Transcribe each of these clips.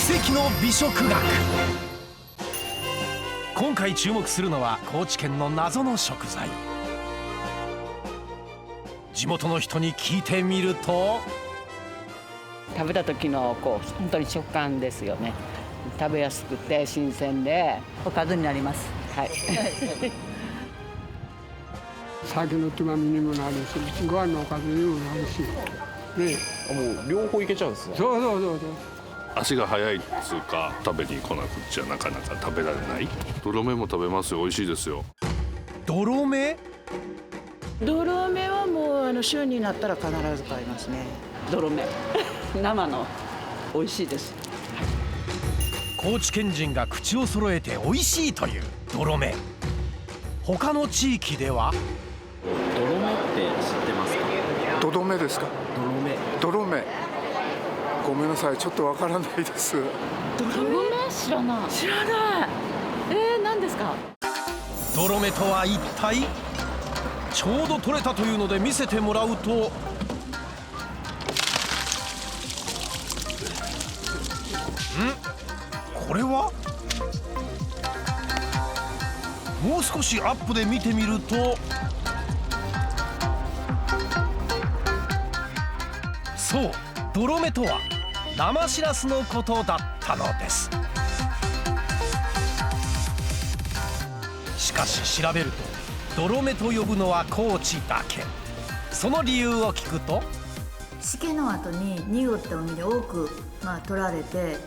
奇跡の美食学。今回注目するのは高知県の謎の食材。地元の人に聞いてみると、食べた時の本当に食感ですよね。食べやすくて新鮮でおかずになります。はい酒のつまみにもなるし、ご飯のおかずにもなるし、ね、もう両方いけちゃうんですね。そう足が速いっつうか、食べに来なくっちゃなかなか食べられない。泥目も食べますよ。美味しいですよ。泥目？泥目はもう週になったら必ず買いますね。泥目生の美味しいです。高知県人が口を揃えて美味しいという泥目。他の地域では泥目って知ってますか？泥目ですか？泥目。ごめんなさい、ちょっとわからないです。泥目知らない。何ですか？泥目とは一体？ちょうど取れたというので見せてもらうと、これは？もう少しアップで見てみると、そう、泥目とは生しらすのことだったのです。しかし調べると、泥目と呼ぶのは高知だけ。その理由を聞くと、しけの後に濁った海で多く、取られて、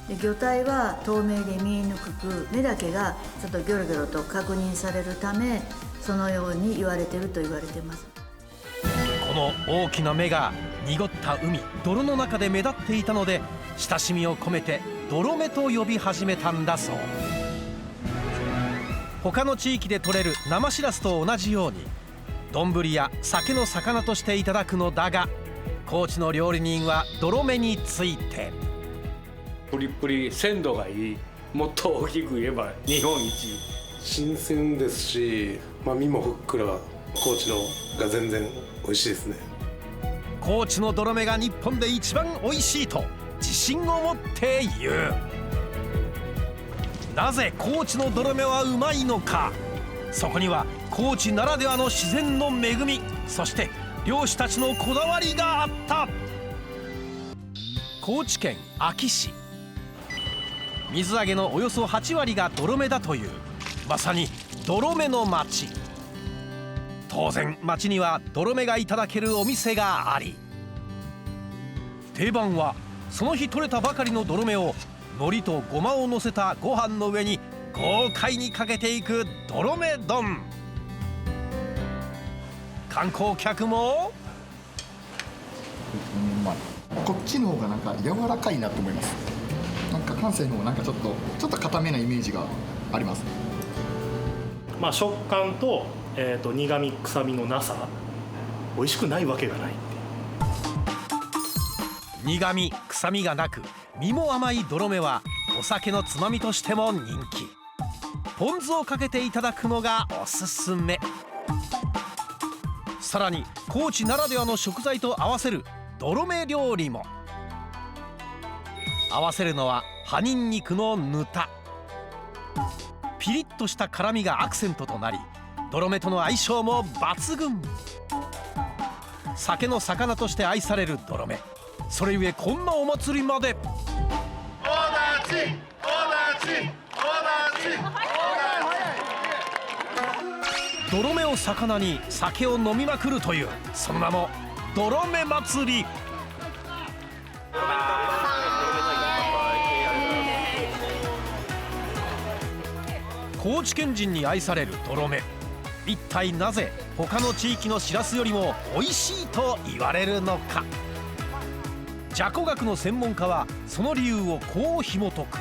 で魚体は透明で見えにくく、目だけがちょっとギョロギョロと確認されるため、そのように言われていると言われています。この大きな目が濁った海、泥の中で目立っていたので、親しみを込めて泥目と呼び始めたんだそう。他の地域で採れる生しらすと同じように丼や酒の魚としていただくのだが、高知の料理人は泥目について、プリプリ、鮮度がいい、もっと大きく言えば日本一。新鮮ですし、身もふっくら、高知のが全然美味しいですね。高知の泥目が日本で一番美味しいと自信を持って言う。なぜ高知の泥目はうまいのか。そこには高知ならではの自然の恵み、そして漁師たちのこだわりがあった。高知県安芸市、水揚げのおよそ8割が泥目だという、まさに泥目の町。当然町には泥目がいただけるお店があり、定番はその日採れたばかりの泥目を海苔とごまをのせたご飯の上に豪快にかけていく泥目丼。観光客もこっちの方がなんか柔らかいなと思います。なんか関西の方がちょっと固めなイメージがあります。食感と、苦み臭みのなさ、美味しくないわけがない。苦み臭みがなく身も甘い泥目はお酒のつまみとしても人気。ポン酢をかけていただくのがおすすめ。さらに高知ならではの食材と合わせる泥目料理も。合わせるのは葉ニンニクのぬた。ピリッとした辛みがアクセントとなり、泥目との相性も抜群。酒の魚として愛される泥目、それゆえこんなお祭りまで。泥目を魚に酒を飲みまくるという、その名も泥目祭り。高知県人に愛される泥目、一体なぜ他の地域のしらすよりも美味しいと言われるのか。じゃこ学の専門家はその理由をこう紐解く。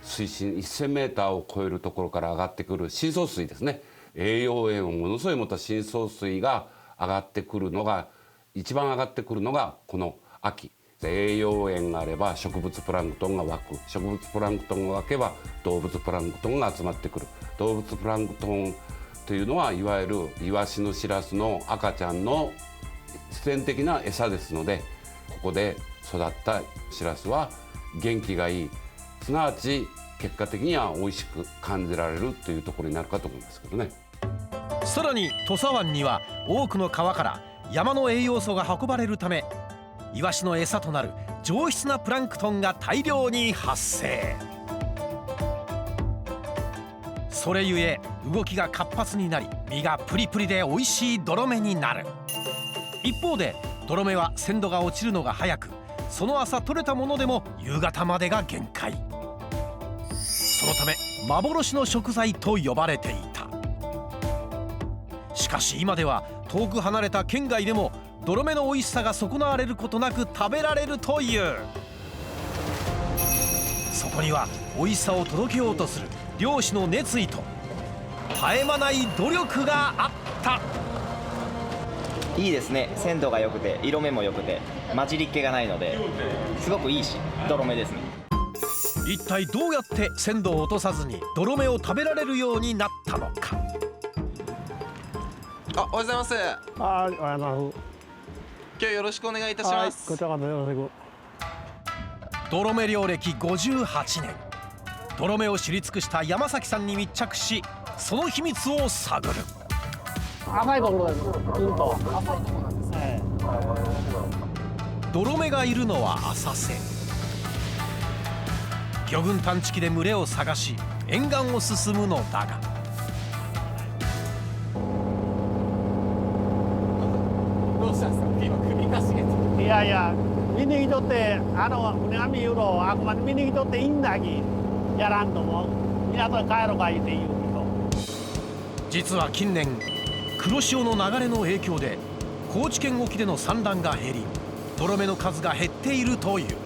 水深 1000m を超えるところから上がってくる深層水ですね。栄養塩をものすごい持った深層水が上がってくるのが、一番上がってくるのがこの秋。栄養塩があれば植物プランクトンが湧く、植物プランクトンが湧けば動物プランクトンが集まってくる。動物プランクトンというのはいわゆるイワシのシラスの赤ちゃんの必然的な餌ですので、ここで育ったシラスは元気がいい、すなわち結果的には美味しく感じられるというところになるかと思いますけどね。さらに土佐湾には多くの川から山の栄養素が運ばれるため、イワシの餌となる上質なプランクトンが大量に発生。それゆえ動きが活発になり、身がプリプリで美味しいドロメになる。一方でドロメは鮮度が落ちるのが早く、その朝取れたものでも夕方までが限界。そのため幻の食材と呼ばれていた。しかし今では遠く離れた県外でもドロメの美味しさが損なわれることなく食べられるという。そこには美味しさを届けようとする漁師の熱意と絶え間ない努力があった。いいですね。鮮度が良くて色目も良くて混じりっ気がないのですごくいいし、ドロメですね。一体どうやって鮮度を落とさずにドロメを食べられるようになったのか。おはようございます。おはようございます。今日よろしくお願いいたします。こちらこそよろしく。ドロメ漁歴58年、ドロメを知り尽くした山崎さんに密着し、その秘密を探る。浅いところです。ドロメがいるのは浅瀬。魚群探知機で群れを探し沿岸を進むのだが、どうしたんですか。今首かしげて。いやいや、見に来とって船網言うのあくまで見に来とっていいんだきやらんとも港に帰ろうか言うて言うけど、実は近年黒潮の流れの影響で高知県沖での産卵が減り、ドロメの数が減っているという。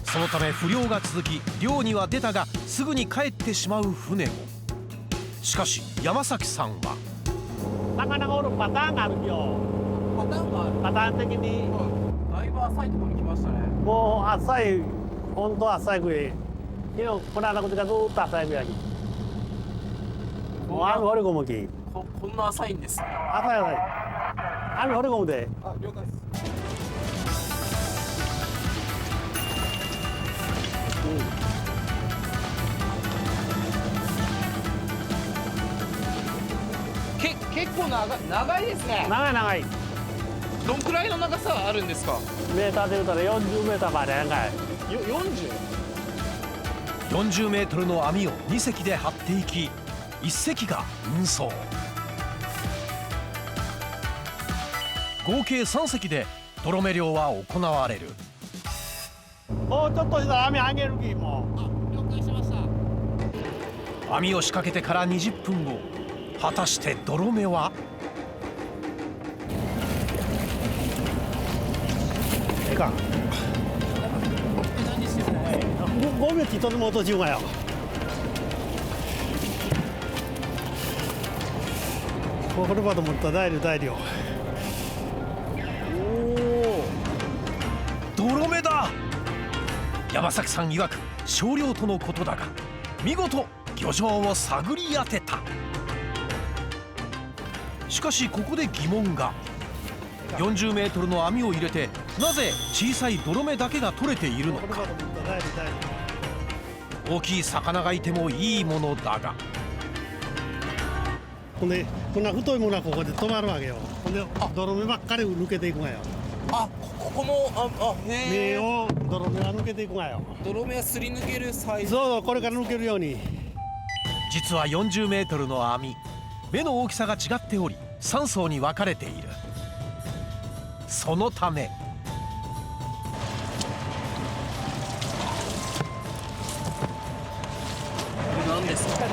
そのため不漁が続き、漁には出たがすぐに帰ってしまう船も。しかし山崎さんはなかなかおるパターンがあるよ。パターンがある。パターン的に、だいぶ浅いところに来ましたね。もう浅い、本当浅いぐらい。昨日この間こっちがずっと浅いぐらい。もう網掘り込むき。こんな浅いんですね。浅い浅い。網掘り込むで。あ、了解です。結構長いですね。長い。どんくらいの長さあるんですか。メーターで言うたら40メーターまで長い。40メートルの網を2隻で張っていき、1隻が運送。合計3隻でドロメ漁は行われる。もうちょっとしたら網上げるきもう。了解しました。網を仕掛けてから20分後、果たしてドロメは。いかん。5秒ってとても落としようがよ。こればと思ったら大量。ドロメだ。山崎さん曰く少量とのことだが、見事漁場を探り当てた。しかしここで疑問が。40メートルの網を入れてなぜ小さいドロメだけが取れているのか。大きい魚がいてもいいものだが、ほんでこんな太いものはここで止まるわけよ。ほんでドロメばっかり抜けていくがよ。ここも目をドロメは抜けていくがよ。ドロメはすり抜けるサイズ。そう、これから抜けるように。実は40メートルの網、目の大きさが違っており3層に分かれている。そのため何ですか。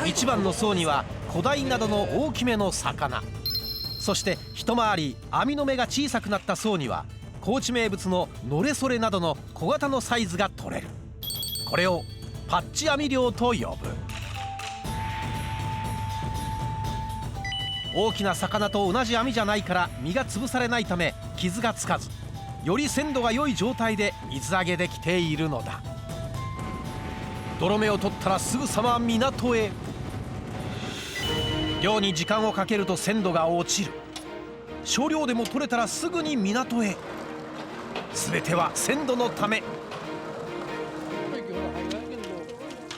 1番の層には小鯛などの大きめの魚、そして一回り網の目が小さくなった層には高知名物ののれそれなどの小型のサイズが取れる。これをパッチ網漁と呼ぶ。大きな魚と同じ網じゃないから身が潰されないため傷がつかず、より鮮度が良い状態で水揚げできているのだ。ドロメを取ったらすぐさま港へ。漁に時間をかけると鮮度が落ちる。少量でも取れたらすぐに港へ。全ては鮮度のため。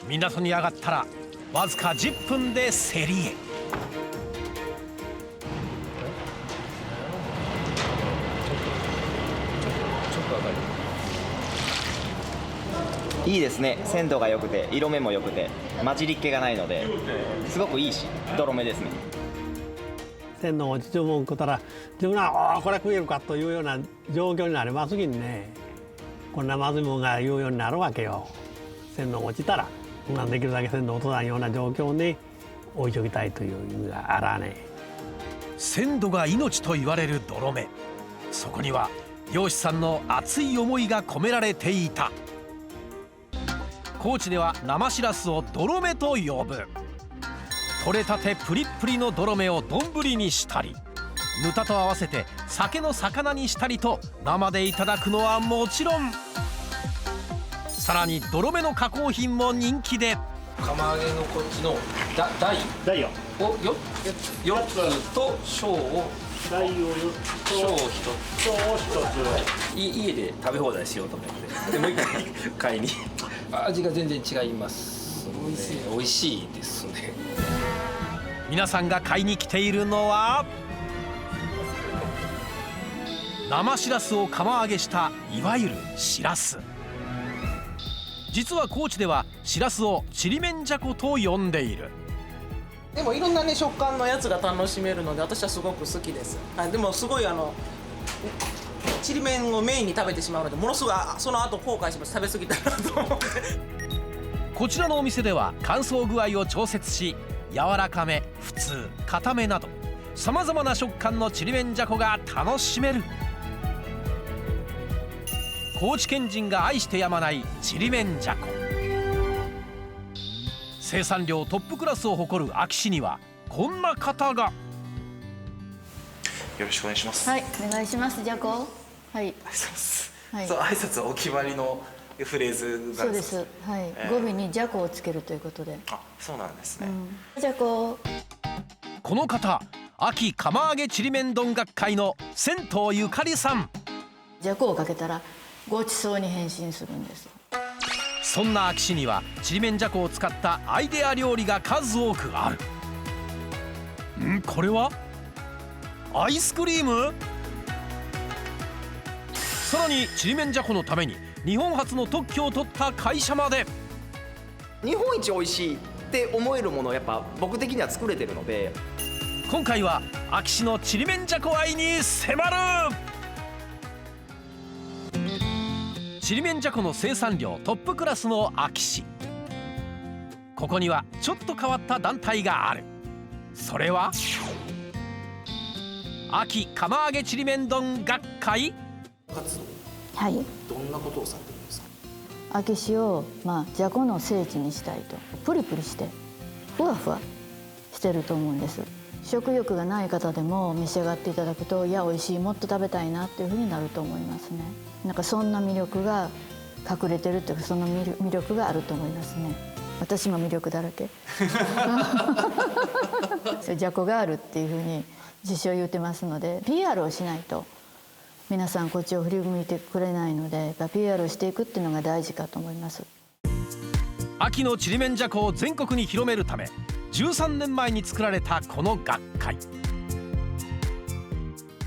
港に上がったらわずか10分で競りへ。いいですね。鮮度が良くて色目も良くて混じりっ気がないのですごくいいし泥目ですね。鮮度が落ち注文食ったら自分はこれ食えるかというような状況になりますきにね、こんなまずいもんが言うようになるわけよ。鮮度が落ちたらできるだけ鮮度を落とさないような状況に置いておきたいという意味があらね。鮮度が命と言われる泥目、そこには漁師さんの熱い思いが込められていた。高知では生しらすを泥目と呼ぶ。取れたてプリップリの泥目を丼にしたり、ぬたと合わせて酒の魚にしたりと生でいただくのはもちろん、さらに泥目の加工品も人気で、釜揚げのこっちの大を4つと小を大を4つと小を1小を1つ、家で食べ放題しようと思ってでもう一回買いに味が全然違います。美味しいですね。皆さんが買いに来ているのは生しらすを釜揚げしたいわゆるしらす。実は高知ではしらすをちりめんじゃこと呼んでいる。でもいろんなね食感のやつが楽しめるので私はすごく好きです。でもすごいちりめんをメインに食べてしまうのでものすごいその後後悔します。食べ過ぎたなと思って。こちらのお店では乾燥具合を調節し、柔らかめ、普通、固めなどさまざまな食感のちりめんじゃこが楽しめる。高知県人が愛してやまないちりめんじゃこ。生産量トップクラスを誇る安芸市にはこんな方が。よろしくお願いします。はい、お願いします。じゃこ。はい。はい、そう挨拶はお決まりのフレーズなんですか。そうです。はい。語尾にじゃこをつけるということで。あ、そうなんですね。じゃこ。この方、秋釜揚げちりめん丼学会の仙頭ゆかりさん。じゃこをかけたらごちそうに変身するんです。そんな安芸市にはちりめんじゃこを使ったアイデア料理が数多くある。これはアイスクリーム？さらにちりめんじゃこのために日本初の特許を取った会社まで。日本一美味しいって思えるものをやっぱ僕的には作れてるので、今回は安芸市のちりめんじゃこ愛に迫る。ちりめんじゃこの生産量トップクラスの安芸市。ここにはちょっと変わった団体がある。それは秋釜揚げちりめん丼学会。はい。どんなことをされてるんですか。安芸市をじゃこの聖地にしたいと。プリプリしてふわふわしてると思うんです。食欲がない方でも召し上がっていただくと、いや美味しい、もっと食べたいなっていうふうになると思いますね。なんかそんな魅力が隠れてるというか、その魅力があると思いますね。私も魅力だらけ。じゃこがあるっていうふうに自称言ってますので、 PR をしないと皆さんこっちを振り向いてくれないので、やっぱ PR をしていくっていうのが大事かと思います。秋のちりめんじゃこを全国に広めるため13年前に作られたこの学会。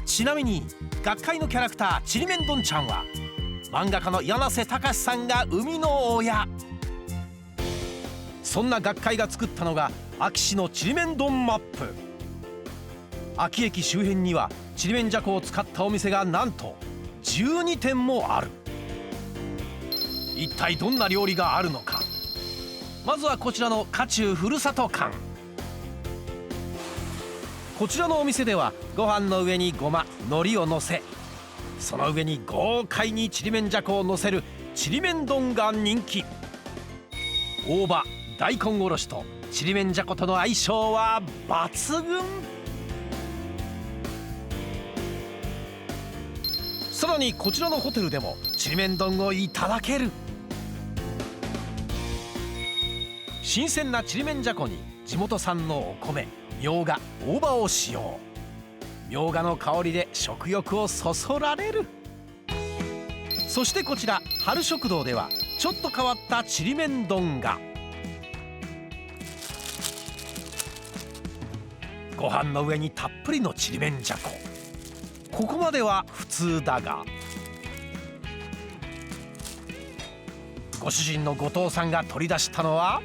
ちなみに学会のキャラクターちりめんどんちゃんは漫画家の柳瀬隆さんが生みの親。そんな学会が作ったのが安芸市のちりめん丼マップ。安芸駅周辺にはちりめんじゃこを使ったお店がなんと12店もある。一体どんな料理があるのか。まずはこちらの家中ふるさと館。こちらのお店ではご飯の上にごま、海苔をのせ、その上に豪快にちりめんじゃこをのせるちりめん丼が人気。大葉、大根おろしとちりめんじゃことの相性は抜群。さらにこちらのホテルでもちりめん丼をいただける。新鮮なちりめんじゃこに地元産のお米、みょうが、大葉を使用。みょうがの香りで食欲をそそられる。そしてこちら春食堂ではちょっと変わったちりめん丼が。ご飯の上にたっぷりのちりめんじゃこ。ここまでは普通だが、ご主人の後藤さんが取り出したのは、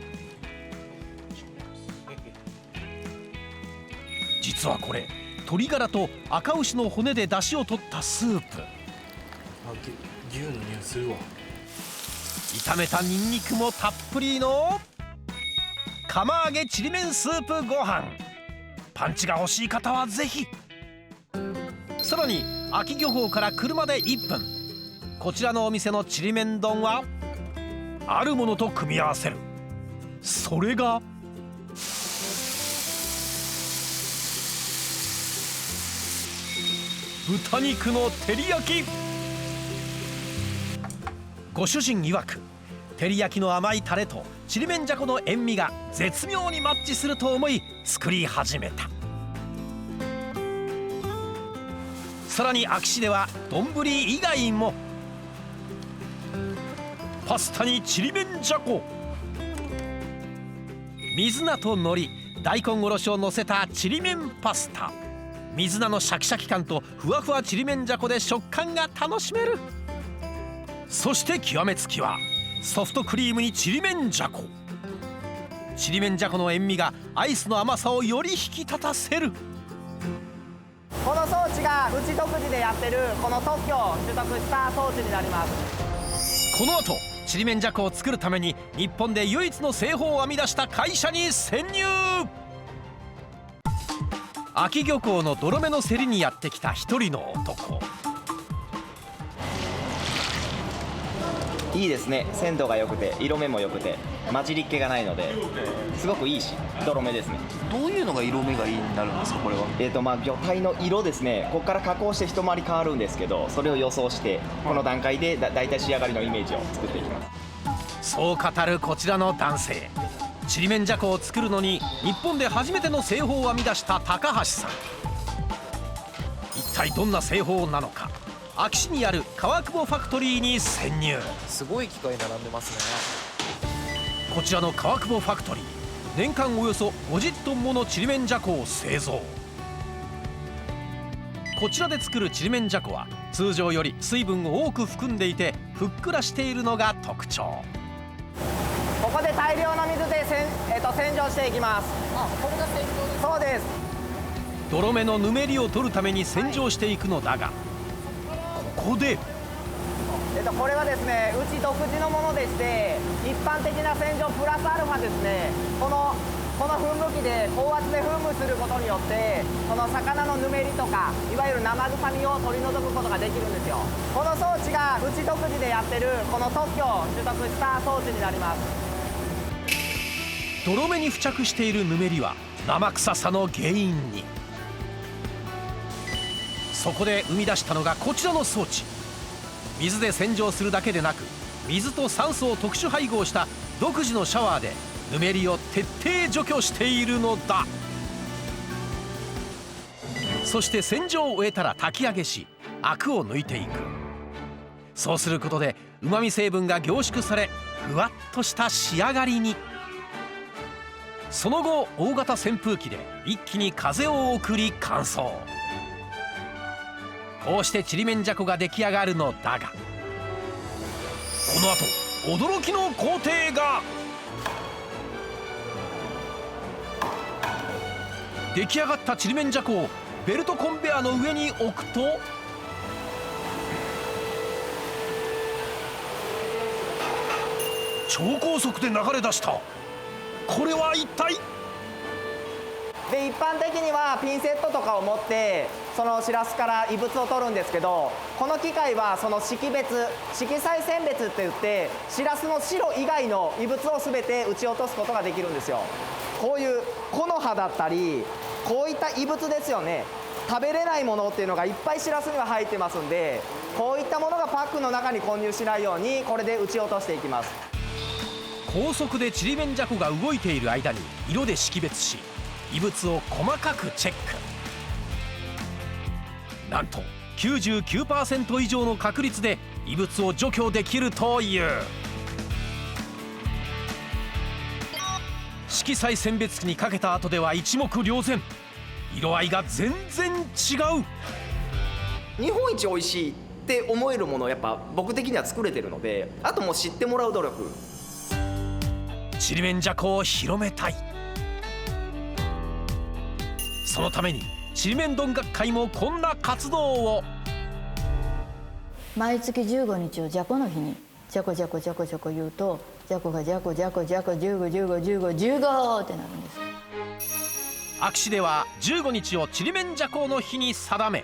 実はこれ鶏ガラと赤牛の骨で出汁を取ったスープ。牛の匂いするわ。炒めたニンニクもたっぷりの釜揚げちりめんスープご飯。パンチが欲しい方はぜひ。さらに秋漁港から車で1分、こちらのお店のちりめん丼はあるものと組み合わせる。それが豚肉の照り焼き。ご主人曰く、照り焼きの甘いタレとちりめんじゃこの塩味が絶妙にマッチすると思い作り始めた。さらに安芸市では丼以外もパスタにちりめんじゃこ、水菜と海苔、大根おろしをのせたちりめんパスタ。水菜のシャキシャキ感とふわふわちりめんじゃこで食感が楽しめる。そして極めつきはソフトクリームにちりめんじゃこ。ちりめんじゃこの塩味がアイスの甘さをより引き立たせる。この装置がうち独自でやってるこの特許を取得した装置になります。この後ちりめんじゃこを作るために日本で唯一の製法を編み出した会社に潜入。秋漁港の泥目の競りにやってきた一人の男。いいですね。鮮度が良くて色目も良くて混じりっ気がないのですごくいいし、泥目ですね。どういうのが色目がいいになるんですか、これは。魚体の色ですね。ここから加工して一回り変わるんですけど、それを予想してこの段階でだいたい仕上がりのイメージを作っていきます。そう語るこちらの男性、ちりめんじゃこを作るのに日本で初めての製法を編み出した高橋さん。一体どんな製法なのか、安芸市にある川久保ファクトリーに潜入。すごい機械並んでますね。こちらの川久保ファクトリー、年間およそ50トンものちりめんじゃこを製造。こちらで作るちりめんじゃこは通常より水分を多く含んでいてふっくらしているのが特徴。ここで大量の水で洗浄していきます。これが洗浄です。そうです。泥目のぬめりを取るために洗浄していくのだが、ここでこれはですね、うち独自のものでして、一般的な洗浄プラスアルファですね、この噴霧器で高圧で噴霧することによってこの魚のぬめりとかいわゆる生臭みを取り除くことができるんですよ。この装置がうち独自でやってるこの特許を取得した装置になります。泥目に付着しているぬめりは生臭さの原因に。そこで生み出したのがこちらの装置。水で洗浄するだけでなく、水と酸素を特殊配合した独自のシャワーでぬめりを徹底除去しているのだ。そして洗浄を終えたら炊き上げし、アクを抜いていく。そうすることでうまみ成分が凝縮され、ふわっとした仕上がりに。その後大型扇風機で一気に風を送り乾燥。こうしてちりめんじゃこが出来上がるのだが、この後驚きの工程が。出来上がったちりめんじゃこをベルトコンベヤーの上に置くと、超高速で流れ出した。これは一体。で一般的にはピンセットとかを持ってそのしらすから異物を取るんですけど、この機械はその識別、色彩選別って言ってしらすの白以外の異物を全て撃ち落とすことができるんですよ。こういう木の葉だったりこういった異物ですよね。食べれないものっていうのがいっぱいしらすには入ってますんで、こういったものがパックの中に混入しないようにこれで撃ち落としていきます。高速でちりめんじゃこが動いている間に色で識別し、異物を細かくチェック。なんと 99% 以上の確率で異物を除去できるという。色彩選別機にかけた後では一目瞭然、色合いが全然違う。日本一美味しいって思えるものをやっぱ僕的には作れてるので、あともう知ってもらう努力。ちりめんじゃこを広めたい。そのためにちりめん丼学会もこんな活動を。毎月15日をじゃこの日にじゃこじゃこじゃこじゃこ言うと、じゃこがじゃこじゃこじゃこ15、15、15、15ってなるんです。安芸市では15日をちりめんじゃこの日に定め、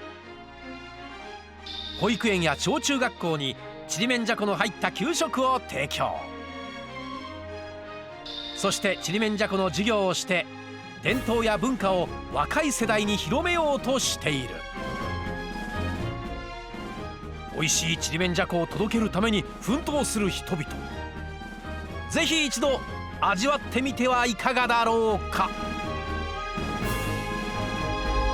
保育園や小中学校にちりめんじゃこの入った給食を提供。そしてちりめんじゃこの授業をして伝統や文化を若い世代に広めようとしている。美味しいちりめんじゃこを届けるために奮闘する人々、ぜひ一度味わってみてはいかがだろうか。